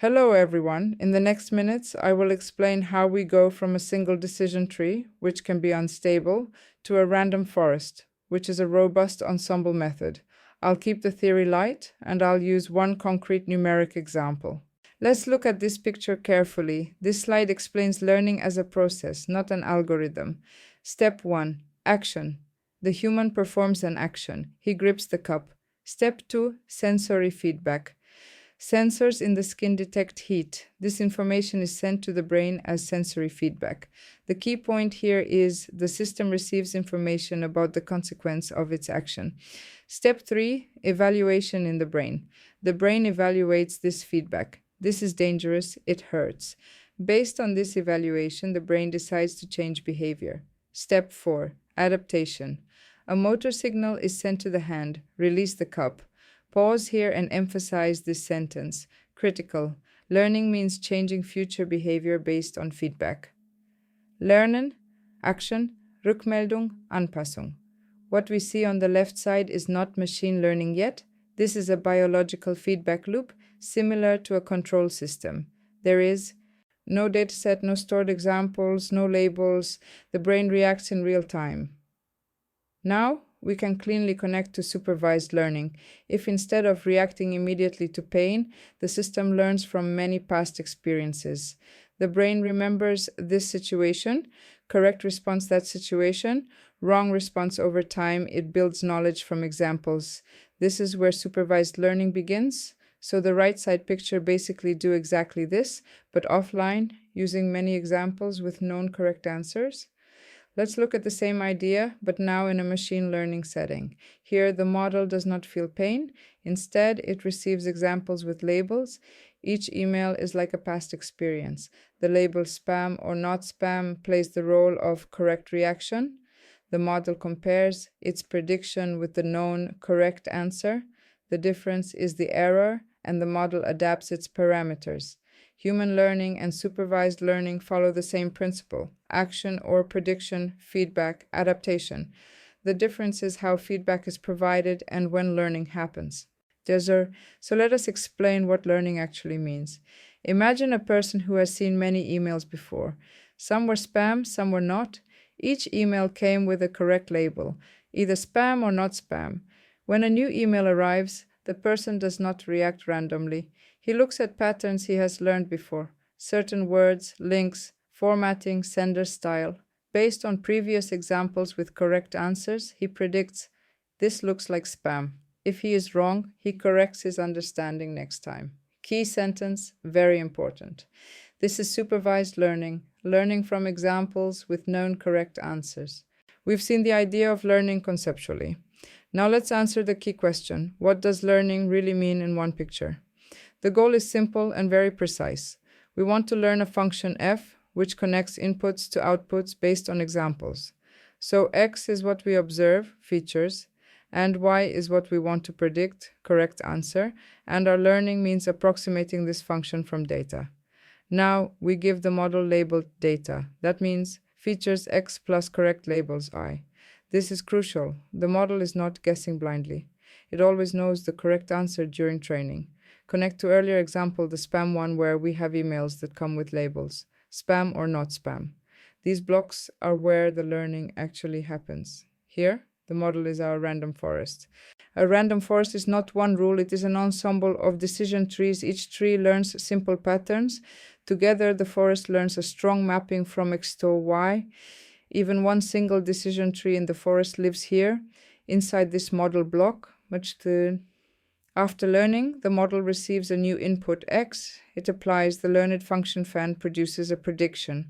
Hello everyone. In the next minutes, I will explain how we go from a single decision tree, which can be unstable, to a random forest, which is a robust ensemble method. I'll keep the theory light, and I'll use one concrete numeric example. Let's look at this picture carefully. This slide explains learning as a process, not an algorithm. Step 1. Action. The human performs an action. He grips the cup. Step 2. Sensory feedback. Sensors in the skin detect heat. This information is sent to the brain as sensory feedback. The key point here is the system receives information about the consequence of its action. Step 3. Evaluation in the brain. The brain evaluates this feedback. This is dangerous, it hurts. Based on this evaluation, the brain decides to change behavior. Step 4. Adaptation. A motor signal is sent to the hand. Release the cup. Pause here and emphasize this sentence. Critical. Learning means changing future behavior based on feedback. Lernen, Action, Rückmeldung, Anpassung. What we see on the left side is not machine learning yet. This is a biological feedback loop similar to a control system. There is no dataset, no stored examples, no labels. The brain reacts in real time. Now, we can cleanly connect to supervised learning. If instead of reacting immediately to pain, the system learns from many past experiences. The brain remembers this situation, correct response that situation, wrong response over time. It builds knowledge from examples. This is where supervised learning begins. So the right side picture basically do exactly this, but offline, using many examples with known correct answers. Let's look at the same idea, but now in a machine learning setting. Here, the model does not feel pain. Instead, it receives examples with labels. Each email is like a past experience. The label spam or not spam plays the role of correct reaction. The model compares its prediction with the known correct answer. The difference is the error, and the model adapts its parameters. Human learning and supervised learning follow the same principle: action or prediction, feedback, adaptation. The difference is how feedback is provided and when learning happens. So let us explain what learning actually means. Imagine a person who has seen many emails before. Some were spam, some were not. Each email came with a correct label, either spam or not spam. When a new email arrives, the person does not react randomly. He looks at patterns he has learned before, certain words, links, formatting, sender style. Based on previous examples with correct answers, he predicts, this looks like spam. If he is wrong, he corrects his understanding next time. Key sentence, very important. This is supervised learning, learning from examples with known correct answers. We've seen the idea of learning conceptually. Now let's answer the key question. What does learning really mean in one picture? The goal is simple and very precise. We want to learn a function f, which connects inputs to outputs based on examples. So x is what we observe, features, and y is what we want to predict, correct answer, and our learning means approximating this function from data. Now we give the model labeled data. That means features x plus correct labels I. This is crucial. The model is not guessing blindly. It always knows the correct answer during training. Connect to earlier example, the spam one, where we have emails that come with labels, spam or not spam. These blocks are where the learning actually happens. Here, the model is our random forest. A random forest is not one rule, it is an ensemble of decision trees. Each tree learns simple patterns. Together, the forest learns a strong mapping from X to Y. Even one single decision tree in the forest lives here, inside this model block. After learning, the model receives a new input x. It applies the learned function fan, produces a prediction.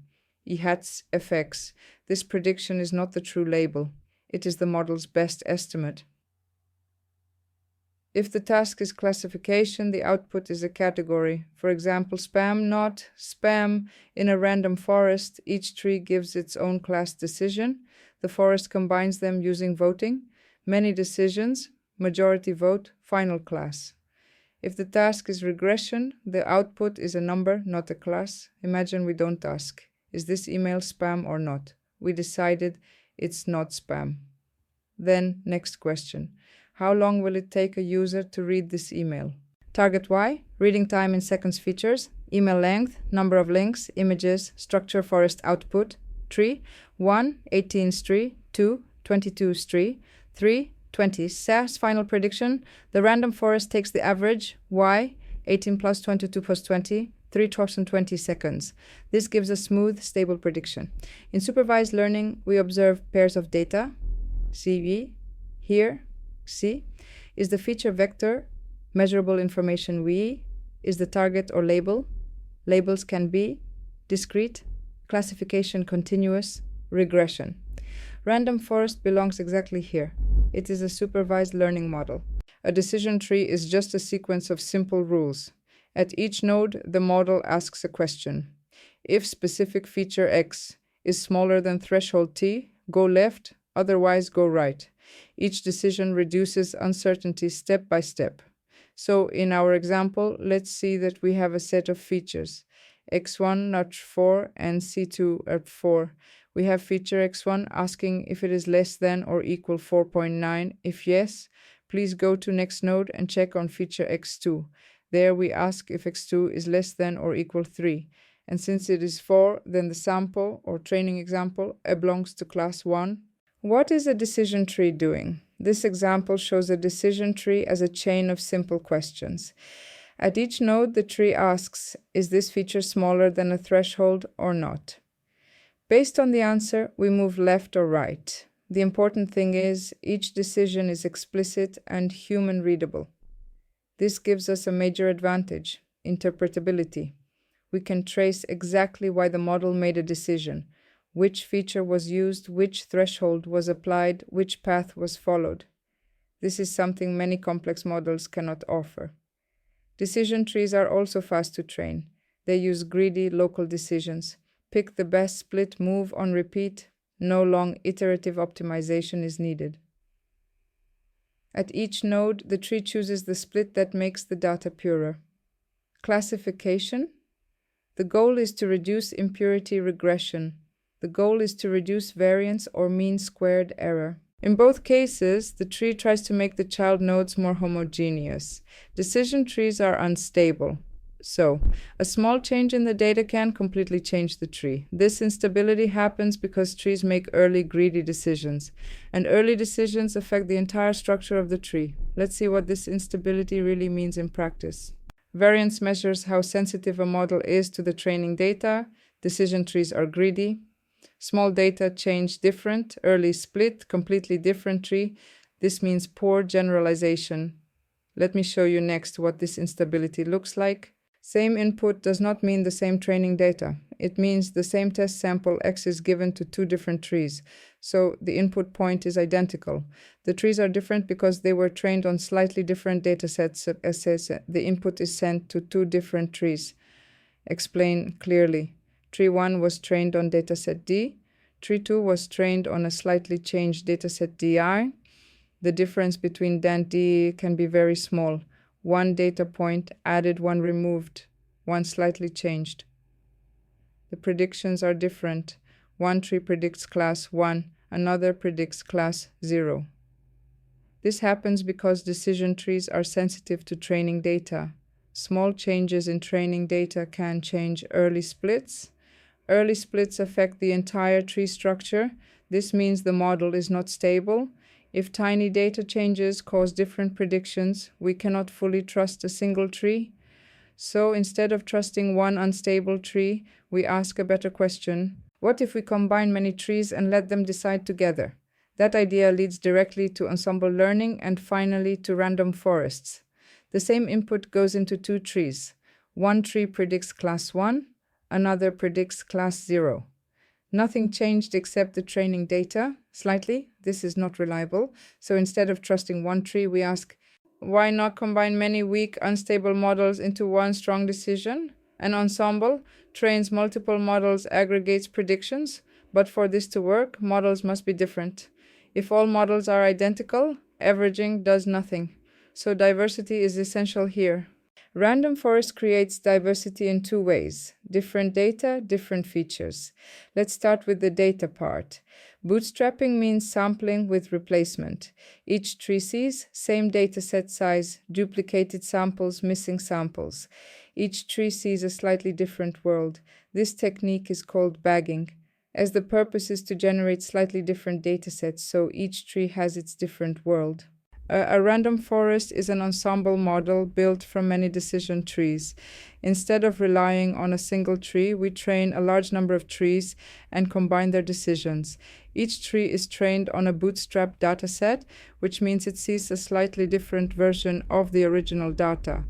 IHATS FX. This prediction is not the true label. It is the model's best estimate. If the task is classification, the output is a category. For example, spam, not spam. In a random forest, each tree gives its own class decision. The forest combines them using voting. Many decisions, majority vote, final class. If the task is regression, the output is a number, not a class. Imagine we don't ask, is this email spam or not? We decided it's not spam. Then, next question. How long will it take a user to read this email? Target Y, reading time in seconds features, email length, number of links, images, structure forest output, tree, 1, 18 tree, 2, 22 tree, 3, 20. SAS final prediction, the random forest takes the average, Y, 18 plus 22 plus 20, 3,020 seconds. This gives a smooth, stable prediction. In supervised learning, we observe pairs of data, CV, here, C, is the feature vector, measurable information V, is the target or label, labels can be, discrete, classification continuous, regression. Random forest belongs exactly here. It is a supervised learning model. A decision tree is just a sequence of simple rules. At each node, the model asks a question. If specific feature X is smaller than threshold T, go left, otherwise go right. Each decision reduces uncertainty step by step. So in our example, let's see that we have a set of features. X1 not 4 and C2 at 4. We have feature X1 asking if it is less than or equal 4.9. If yes, please go to next node and check on feature X2. There we ask if X2 is less than or equal 3. And since it is 4, then the sample or training example belongs to class 1. What is a decision tree doing? This example shows a decision tree as a chain of simple questions. At each node, the tree asks, is this feature smaller than a threshold or not? Based on the answer, we move left or right. The important thing is, each decision is explicit and human readable. This gives us a major advantage, interpretability. We can trace exactly why the model made a decision, which feature was used, which threshold was applied, which path was followed. This is something many complex models cannot offer. Decision trees are also fast to train. They use greedy local decisions. Pick the best split move on repeat. No long iterative optimization is needed. At each node, the tree chooses the split that makes the data purer. Classification. The goal is to reduce impurity regression. The goal is to reduce variance or mean squared error. In both cases, the tree tries to make the child nodes more homogeneous. Decision trees are unstable. So, a small change in the data can completely change the tree. This instability happens because trees make early greedy decisions, and early decisions affect the entire structure of the tree. Let's see what this instability really means in practice. Variance measures how sensitive a model is to the training data. Decision trees are greedy. Small data change different, early split, completely different tree. This means poor generalization. Let me show you next what this instability looks like. Same input does not mean the same training data. It means the same test sample X is given to two different trees. So the input point is identical. The trees are different because they were trained on slightly different datasets as the input is sent to two different trees. Explain clearly. Tree 1 was trained on dataset D. Tree 2 was trained on a slightly changed dataset DI. The difference between D and D can be very small. One data point added, one removed, one slightly changed. The predictions are different. One tree predicts class 1, another predicts class 0. This happens because decision trees are sensitive to training data. Small changes in training data can change early splits. Early splits affect the entire tree structure. This means the model is not stable. If tiny data changes cause different predictions, we cannot fully trust a single tree. So instead of trusting one unstable tree, we ask a better question. What if we combine many trees and let them decide together? That idea leads directly to ensemble learning and finally to random forests. The same input goes into two trees. One tree predicts class 1, another predicts class 0. Nothing changed except the training data, slightly. This is not reliable. So instead of trusting one tree, we ask, why not combine many weak, unstable models into one strong decision? An ensemble trains multiple models, aggregates predictions, but for this to work, models must be different. If all models are identical, averaging does nothing. So diversity is essential here. Random forest creates diversity in two ways: different data, different features. Let's start with the data part. Bootstrapping means sampling with replacement. Each tree sees same dataset size, duplicated samples, missing samples. Each tree sees a slightly different world. This technique is called bagging, as the purpose is to generate slightly different datasets, so each tree has its different world. A random forest is an ensemble model built from many decision trees. Instead of relying on a single tree, we train a large number of trees and combine their decisions. Each tree is trained on a bootstrap dataset, which means it sees a slightly different version of the original data.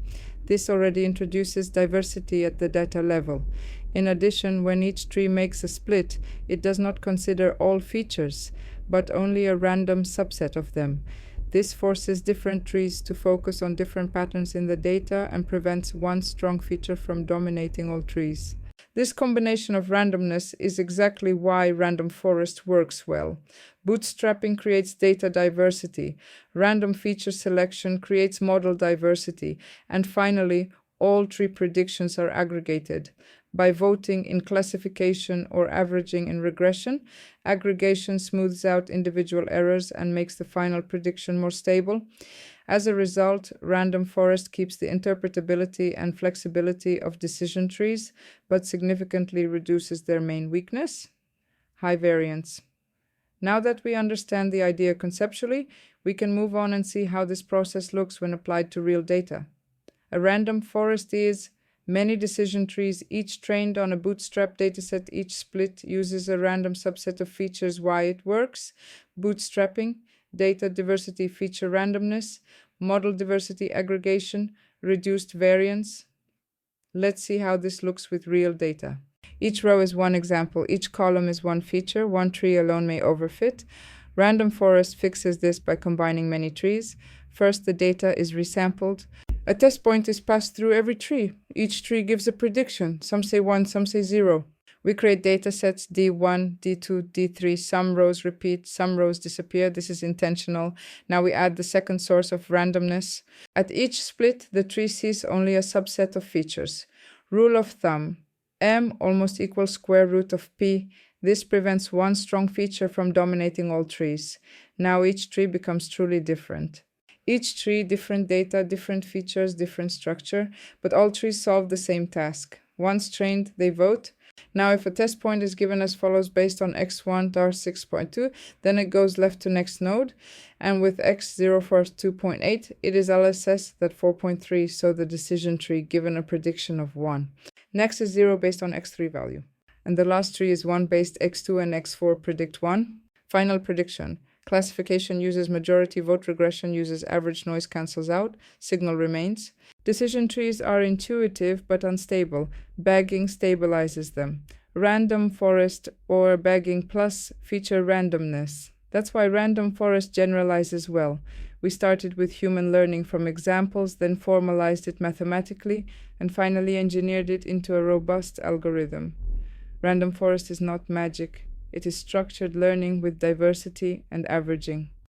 This already introduces diversity at the data level. In addition, when each tree makes a split, it does not consider all features, but only a random subset of them. This forces different trees to focus on different patterns in the data and prevents one strong feature from dominating all trees. This combination of randomness is exactly why random forest works well. Bootstrapping creates data diversity, random feature selection creates model diversity, and finally, all tree predictions are aggregated. By voting in classification or averaging in regression, aggregation smooths out individual errors and makes the final prediction more stable. As a result, random forest keeps the interpretability and flexibility of decision trees, but significantly reduces their main weakness: high variance. Now that we understand the idea conceptually, we can move on and see how this process looks when applied to real data. A random forest is many decision trees, each trained on a bootstrap dataset. Each split uses a random subset of features. Why it works: bootstrapping, data diversity, feature randomness, model diversity, aggregation, reduced variance. Let's see how this looks with real data. Each row is one example. Each column is one feature. One tree alone may overfit. Random forest fixes this by combining many trees. First, the data is resampled. A test point is passed through every tree. Each tree gives a prediction. Some say 1, some say 0. We create datasets D1, D2, D3. Some rows repeat, some rows disappear. This is intentional. Now we add the second source of randomness. At each split, the tree sees only a subset of features. Rule of thumb: M almost equals square root of P. This prevents one strong feature from dominating all trees. Now each tree becomes truly different. Each tree, different data, different features, different structure, but all trees solve the same task. Once trained, they vote. Now if a test point is given as follows based on x1 *6.2, then it goes left to next node, and with x0 for 2.8, it is LSS that 4.3, so the decision tree given a prediction of 1. Next is 0 based on x3 value, and the last tree is 1 based x2 and x4 predict 1. Final prediction: classification uses majority vote, regression uses average, noise cancels out, signal remains. Decision trees are intuitive but unstable. Bagging stabilizes them. Random forest or bagging plus feature randomness. That's why random forest generalizes well. We started with human learning from examples, then formalized it mathematically, and finally engineered it into a robust algorithm. Random forest is not magic. It is structured learning with diversity and averaging.